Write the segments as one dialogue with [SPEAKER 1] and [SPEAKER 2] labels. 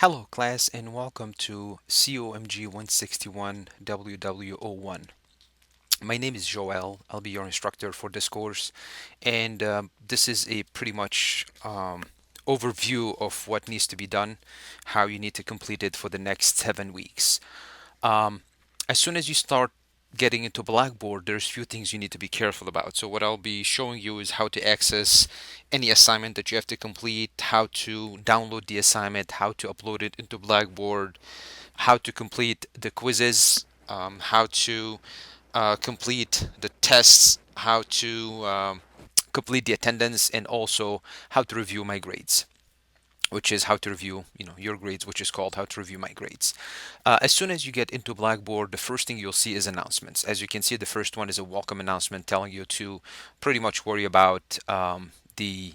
[SPEAKER 1] Hello, class, and welcome to COMG161 WWW01. My name is Joel. I'll be your instructor for this course, and this is a pretty much overview of what needs to be done, how you need to complete it for the next 7 weeks. Um, as soon as you start getting into Blackboard, there's few things you need to be careful about. So what I'll be showing you is how to access any assignment that you have to complete, how to download the assignment, how to upload it into Blackboard, how to complete the quizzes, how to complete the tests, how to complete the attendance, and also how to review my grades, which is how to review your grades, which is called how to review my grades. As soon as you get into Blackboard, the first thing you'll see is announcements. As you can see, the first one is a welcome announcement telling you to pretty much worry about the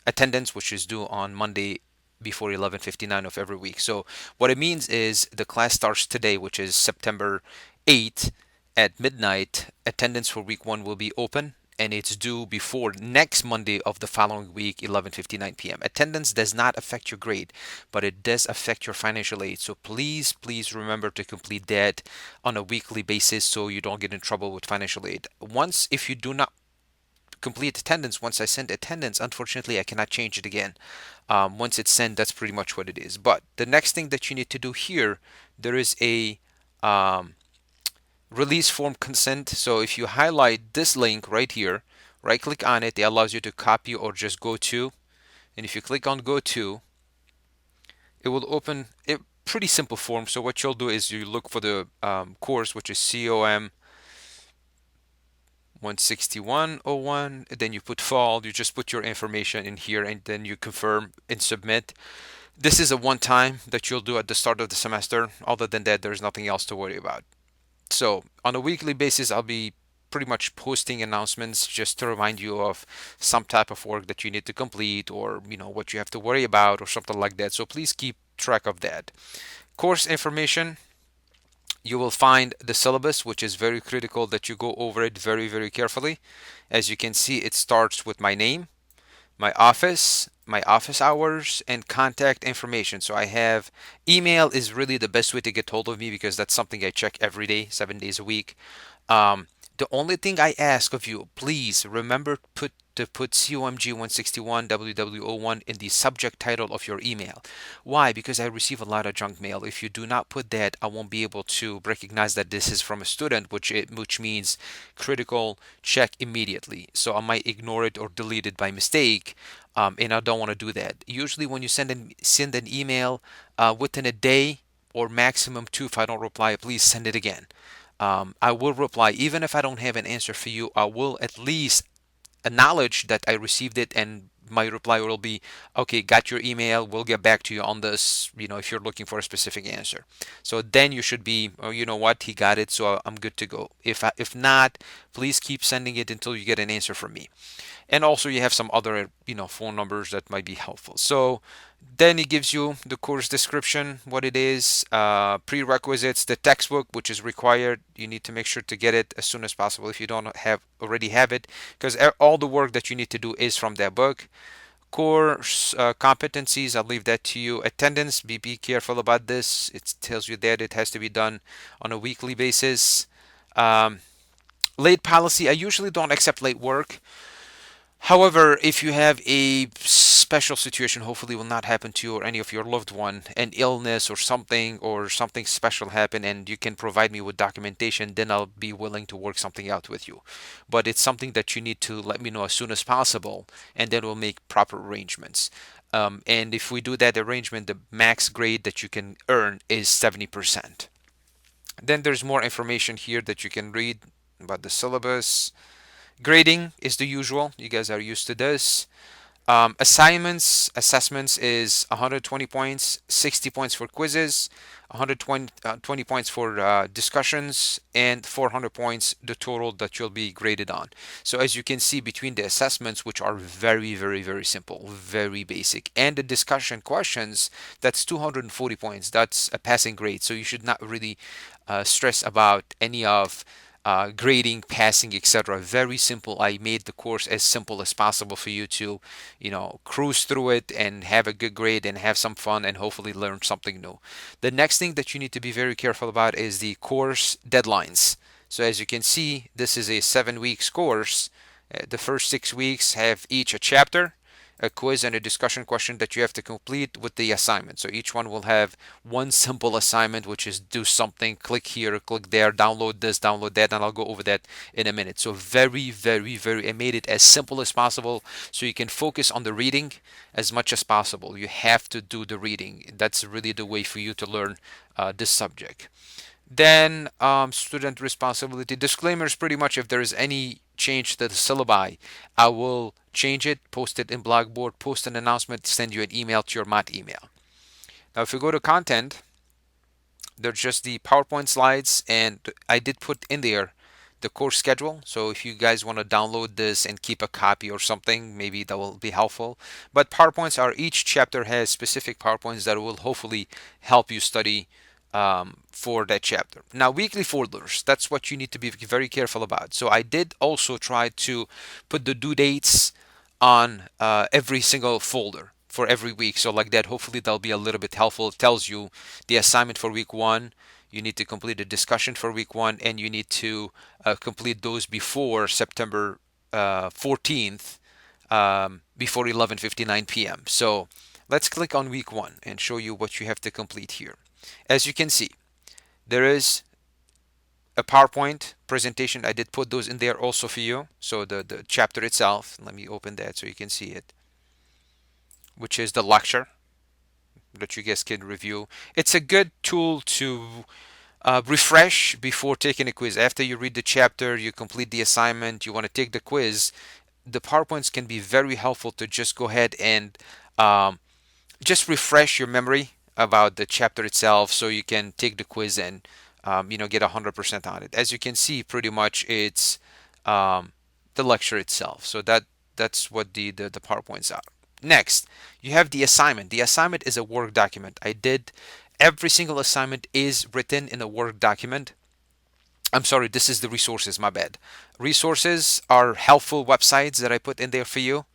[SPEAKER 1] attendance, which is due on Monday before 11:59 of every week. So what it means is the class starts today, which is September 8th at midnight. Attendance for week 1 will be open, and it's due before next Monday of the following week, 11:59 p.m. Attendance does not affect your grade, but it does affect your financial aid. So please remember to complete that on a weekly basis so you don't get in trouble with financial aid. Once, if you do not complete attendance, once I send attendance, unfortunately, I cannot change it again. Once it's sent, that's pretty much what it is. But the next thing that you need to do here, there is a um, release form consent. So if you highlight this link right here, right click on it, it allows you to copy or just go to. And if you click on go to, it will open a pretty simple form. So what you'll do is you look for the course, which is COM 16101, then you put fall, you just put your information in here, and then you confirm and submit. This is a one time that you'll do at the start of the semester. Other than that, there's nothing else to worry about. So on a weekly basis, I'll be pretty much posting announcements just to remind you of some type of work that you need to complete, or what you have to worry about or something like that. So please keep track of that. Course information, you will find the syllabus, which is very critical that you go over it very carefully. As you can see, it starts with my name, my office hours, and contact information. So I have email is really the best way to get hold of me because that's something I check every day, 7 days a week. The only thing I ask of you, please remember to put COMG161 WW01 in the subject title of your email. Why? Because I receive a lot of junk mail. If you do not put that, I won't be able to recognize that this is from a student, which means critical, check immediately. So I might ignore it or delete it by mistake, and I don't want to do that. Usually, when you send an email within a day or maximum two, if I don't reply, please send it again. I will reply. Even if I don't have an answer for you, I will at least acknowledge that I received it, and my reply will be, okay, got your email, we'll get back to you on this, if you're looking for a specific answer. So then you should be, oh, you know what, he got it, so I'm good to go. If not, please keep sending it until you get an answer from me. And also you have some other phone numbers that might be helpful. So then it gives you the course description, what it is, prerequisites, the textbook, which is required. You need to make sure to get it as soon as possible if you don't already have it, because all the work that you need to do is from that book. Course competencies, I'll leave that to you. Attendance, be careful about this. It tells you that it has to be done on a weekly basis. um, Late policy, I usually don't accept late work. However, if you have a special situation, hopefully will not happen to you or any of your loved one, an illness or something special happen, and you can provide me with documentation, then I'll be willing to work something out with you. But it's something that you need to let me know as soon as possible, and then we'll make proper arrangements. And if we do that arrangement, the max grade that you can earn is 70%. Then there's more information here that you can read about the syllabus. Grading is the usual. You guys are used to this. Assessments is 120 points, 60 points for quizzes, 120 20 points for discussions, and 400 points the total that you'll be graded on. So as you can see, between the assessments, which are very simple, very basic, and the discussion questions, that's 240 points. That's a passing grade. So you should not really stress about any of grading, passing, etc. Very simple. I made the course as simple as possible for you to, cruise through it and have a good grade and have some fun and hopefully learn something new. The next thing that you need to be very careful about is the course deadlines. So as you can see, this is a 7 weeks course. The first 6 weeks have each a chapter, a quiz, and a discussion question that you have to complete with the assignment. So each one will have one simple assignment, which is do something, click here, click there, download this, download that, and I'll go over that in a minute. So very, very, very, I made it as simple as possible so you can focus on the reading as much as possible. You have to do the reading. That's really the way for you to learn this subject. Then student responsibility disclaimers. Pretty much if there is any change to the syllabi, I will change it, post it in Blackboard, post an announcement, send you an email to your mat email. Now if you go to content, there's just the PowerPoint slides, and I did put in there the course schedule. So if you guys want to download this and keep a copy or something, maybe that will be helpful. But PowerPoints are, each chapter has specific PowerPoints that will hopefully help you study for that chapter. Now, weekly folders, that's what you need to be very careful about. So I did also try to put the due dates on every single folder for every week. So like that, hopefully that'll be a little bit helpful. It tells you the assignment for week one. You need to complete a discussion for week one, and you need to complete those before September 14th, before 11:59 p.m. So let's click on week one and show you what you have to complete here. As you can see, there is a PowerPoint presentation. I did put those in there also for you. So the chapter itself, let me open that so you can see it, which is the lecture that you guys can review. It's a good tool to refresh before taking a quiz. After you read the chapter, you complete the assignment, you want to take the quiz, the PowerPoints can be very helpful to just go ahead and just refresh your memory about the chapter itself so you can take the quiz and get 100% on it. As you can see, pretty much it's the lecture itself. So that's what the PowerPoints are. Next, you have the assignment. The assignment is a Word document. Every single assignment is written in a Word document. I'm sorry, this is the resources, my bad. Resources are helpful websites that I put in there for you,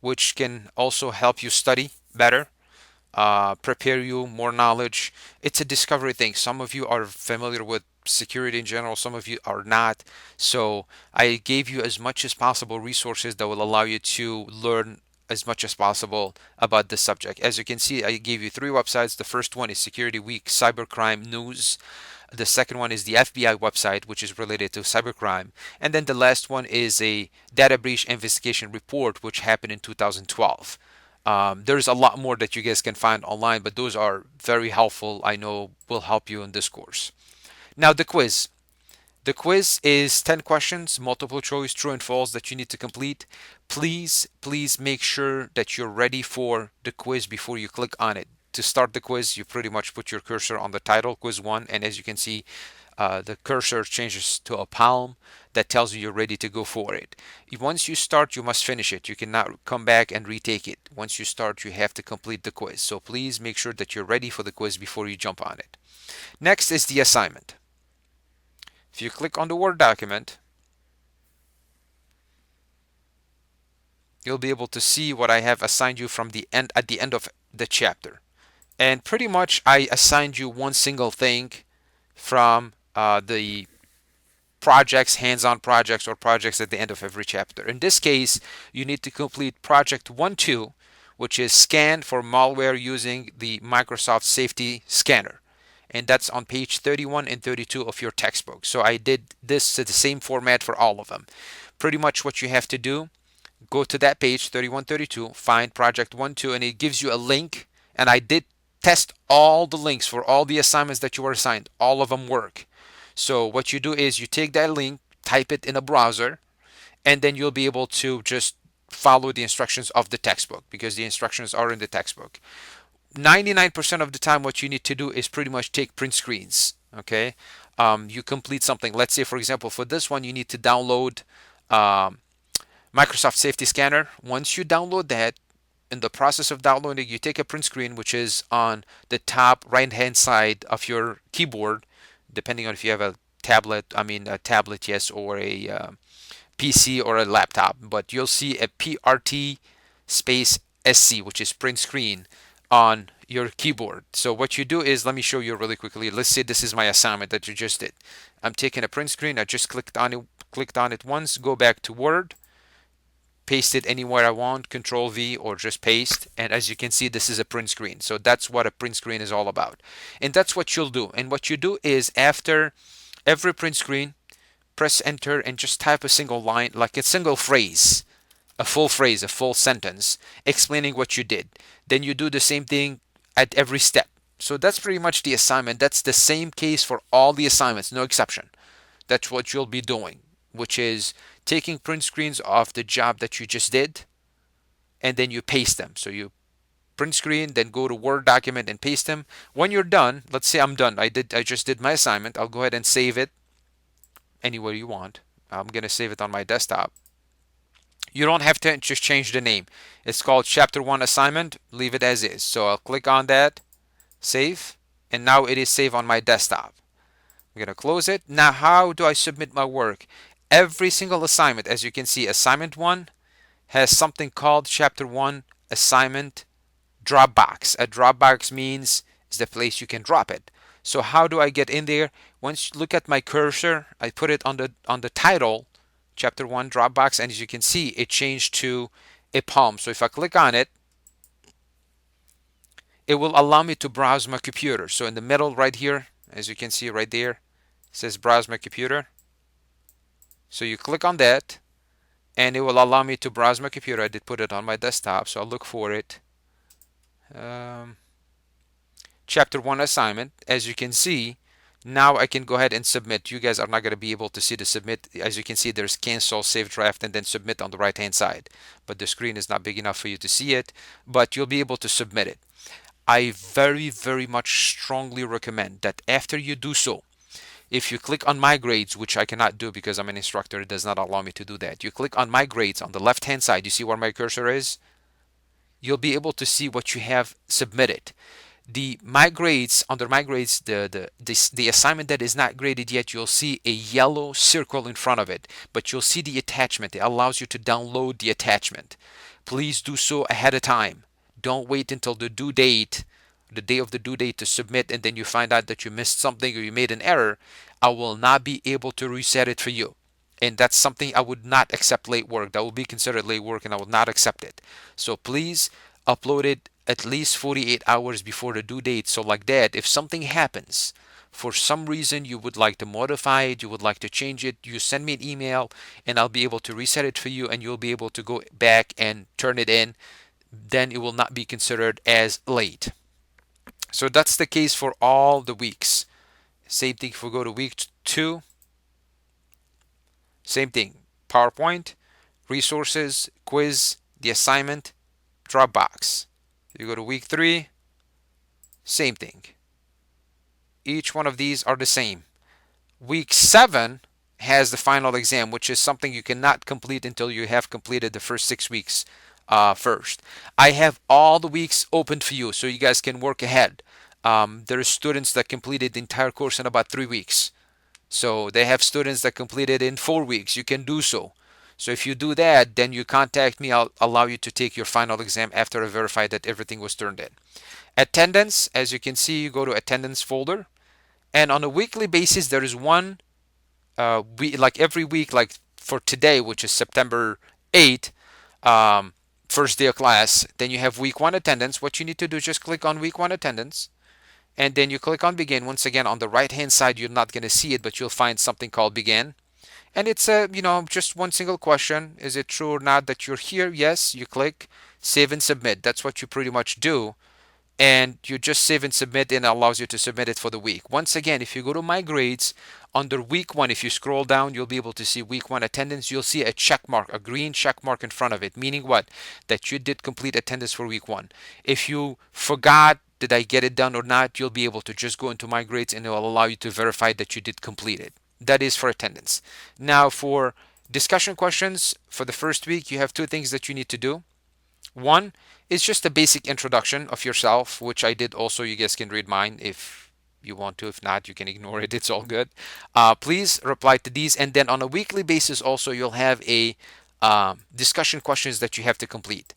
[SPEAKER 1] which can also help you study better, prepare you more knowledge. It's a discovery thing. Some of you are familiar with security in general, some of you are not. So I gave you as much as possible resources that will allow you to learn as much as possible about this subject. As you can see, I gave you 3 websites. The first one is Security Week Cybercrime News. The second one is the FBI website, which is related to cybercrime. And then the last one is a data breach investigation report, which happened in 2012. There's a lot more that you guys can find online, but those are very helpful. I know will help you in this course. Now the quiz. The quiz is 10 questions, multiple choice, true and false, that you need to complete. Please make sure that you're ready for the quiz before you click on it. To start the quiz, you pretty much put your cursor on the title, quiz 1, and as you can see, the cursor changes to a palm that tells you you're ready to go for it. Once you start, you must finish it. You cannot come back and retake it. Once you start, you have to complete the quiz. So please make sure that you're ready for the quiz before you jump on it. Next is the assignment. If you click on the Word document, you'll be able to see what I have assigned you from the end at the end of the chapter. And pretty much I assigned you one single thing from the projects, hands-on projects, or projects at the end of every chapter. In this case, you need to complete project 1.2, which is scan for malware using the Microsoft Safety Scanner. And that's on page 31 and 32 of your textbook. So I did this to the same format for all of them. Pretty much what you have to do, go to that page 31, 32, find project 1.2, and it gives you a link. And I did test all the links for all the assignments that you were assigned. All of them work. So what you do is you take that link, type it in a browser, and then you'll be able to just follow the instructions of the textbook because the instructions are in the textbook. 99% of the time what you need to do is pretty much take print screens. Okay, you complete something. Let's say, for example, for this one you need to download Microsoft Safety Scanner. Once you download that, in the process of downloading, you take a print screen, which is on the top right hand side of your keyboard, depending on if you have a tablet, I mean a tablet, yes, or a PC or a laptop, but you'll see a PRT space SC, which is print screen, on your keyboard. So what you do is, let me show you really quickly. Let's say this is my assignment that you just did. I'm taking a print screen. I just clicked on it once. Go back to Word, paste it anywhere I want, Control V, or just paste. And as you can see, this is a print screen. So that's what a print screen is all about. And that's what you'll do. And what you do is, after every print screen, press enter and just type a single line, like a single phrase, a full phrase, a full sentence explaining what you did. Then you do the same thing at every step. So that's pretty much the assignment. That's the same case for all the assignments, no exception. That's what you'll be doing, which is taking print screens of the job that you just did, and then you paste them. So you print screen, then go to Word document and paste them. When you're done, let's say I'm done. I just did my assignment. I'll go ahead and save it anywhere you want. I'm gonna save it on my desktop. You don't have to just change the name. It's called Chapter 1 Assignment. Leave it as is. So I'll click on that, save, and now it is saved on my desktop. I'm going to close it. Now, how do I submit my work? Every single assignment, as you can see, Assignment 1 has something called Chapter 1 Assignment Dropbox. A Dropbox means it's the place you can drop it. So how do I get in there? Once you look at my cursor, I put it on the title, Chapter 1 Dropbox, and as you can see, it changed to a palm. So if I click on it, it will allow me to browse my computer. So in the middle right here, as you can see right there, it says browse my computer. So you click on that and it will allow me to browse my computer. I did put it on my desktop, so I'll look for it. Chapter 1 assignment. As you can see, now I can go ahead and submit. You guys are not going to be able to see the submit. As you can see, there's cancel, save draft, and then submit on the right hand side. But the screen is not big enough for you to see it, but you'll be able to submit it. I very, very much strongly recommend that after you do so, if you click on my grades, which I cannot do because I'm an instructor, it does not allow me to do that. You click on my grades on the left hand side, you see where my cursor is? You'll be able to see what you have submitted. The my grades, under my grades, the assignment that is not graded yet, you'll see a yellow circle in front of it, but you'll see the attachment. It allows you to download the attachment. Please do so ahead of time. Don't wait until the due date, the day of the due date, to submit, and then you find out that you missed something or you made an error. I will not be able to reset it for you. And that's something I would not accept, late work. That will be considered late work and I will not accept it. So please upload it at least 48 hours before the due date. So like that, if something happens, for some reason you would like to modify it, you would like to change it, you send me an email and I'll be able to reset it for you and you'll be able to go back and turn it in. Then it will not be considered as late. So that's the case for all the weeks. Same thing if we go to week 2. Same thing. PowerPoint, resources, quiz, the assignment, Dropbox. You go to week 3, same thing. Each one of these are the same. Week 7 has the final exam, which is something you cannot complete until you have completed the first 6 weeks first. I have all the weeks opened for you so you guys can work ahead. There are students that completed the entire course in about 3 weeks. So they have students that completed in 4 weeks. You can do so. So if you do that, then you contact me. I'll allow you to take your final exam after I verify that everything was turned in. Attendance, as you can see, you go to attendance folder. And on a weekly basis, there is one, like every week, like for today, which is September 8th, first day of class, then you have week 1 attendance. What you need to do is just click on week 1 attendance. And then you click on begin. Once again, on the right hand side, you're not going to see it, but you'll find something called begin. And it's just one single question. Is it true or not that you're here? Yes. You click save and submit. That's what you pretty much do. And you just save and submit, and it allows you to submit it for the week. Once again, if you go to my grades, under week 1, if you scroll down, you'll be able to see week 1 attendance. You'll see a check mark, a green check mark in front of it, meaning what? That you did complete attendance for week 1. If you forgot, did I get it done or not, you'll be able to just go into my grades and it will allow you to verify that you did complete it. That is for attendance. Now for discussion questions, for the first week, you have 2 things that you need to do. One is just a basic introduction of yourself, which I did also. You guys can read mine if you want to. If not, you can ignore it. It's all good. Please reply to these. And then on a weekly basis, also, you'll have a discussion questions that you have to complete.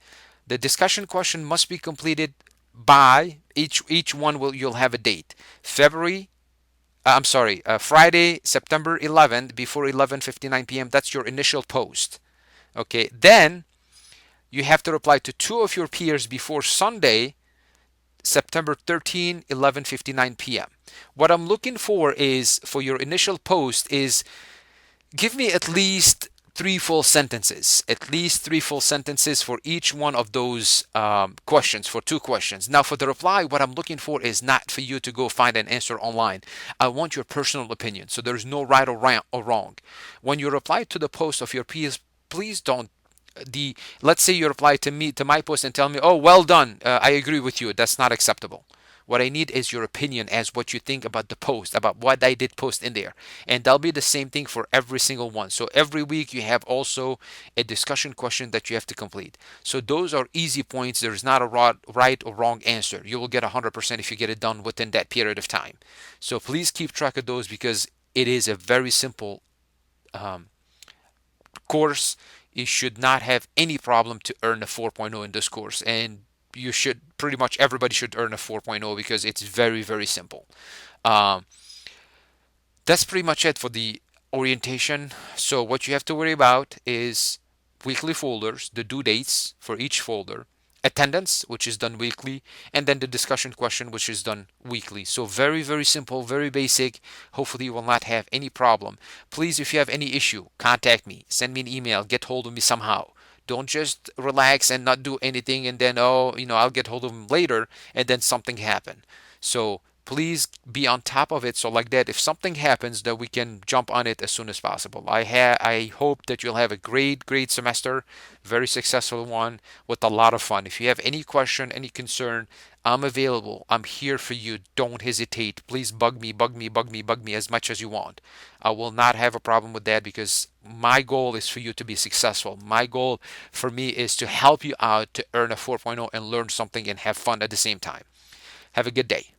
[SPEAKER 1] The discussion question must be completed by each one will you'll have a date. February I'm sorry, Friday, September 11th before 11:59 p.m. That's your initial post. Okay, then you have to reply to two of your peers before Sunday, September 13, 11:59 p.m. What I'm looking for is for your initial post is give me at least three full sentences, at least three full sentences for each one of those questions, for two questions. Now, for the reply, what I'm looking for is not for you to go find an answer online. I want your personal opinion. So there's no right or wrong. When you reply to the post of your peers, please don't the let's say you reply to me to my post and tell me, oh, well done, I agree with you. That's not acceptable. What I need is your opinion as what you think about the post, about what I did post in there. And that'll be the same thing for every single one. So every week you have also a discussion question that you have to complete. So those are easy points. There's not a right or wrong answer. You will get 100% if you get it done within that period of time. So please keep track of those because it is a very simple um, course. You should not have any problem to earn a 4.0 in this course. And you should pretty much everybody should earn a 4.0 because it's very, very simple. Um, that's pretty much it for the orientation. So what you have to worry about is weekly folders, the due dates for each folder, attendance, which is done weekly, and then the discussion question, which is done weekly. So very, very simple, very basic. Hopefully you will not have any problem. Please, if you have any issue, contact me, send me an email, get hold of me somehow. Don't just relax and not do anything and then, oh, I'll get hold of them later and then something happen. So please be on top of it so like that if something happens that we can jump on it as soon as possible. I hope that you'll have a great semester, very successful one with a lot of fun. If you have any question, any concern, I'm available. I'm here for you. Don't hesitate. Please bug me as much as you want. I will not have a problem with that because my goal is for you to be successful. My goal for me is to help you out to earn a 4.0 and learn something and have fun at the same time. Have a good day.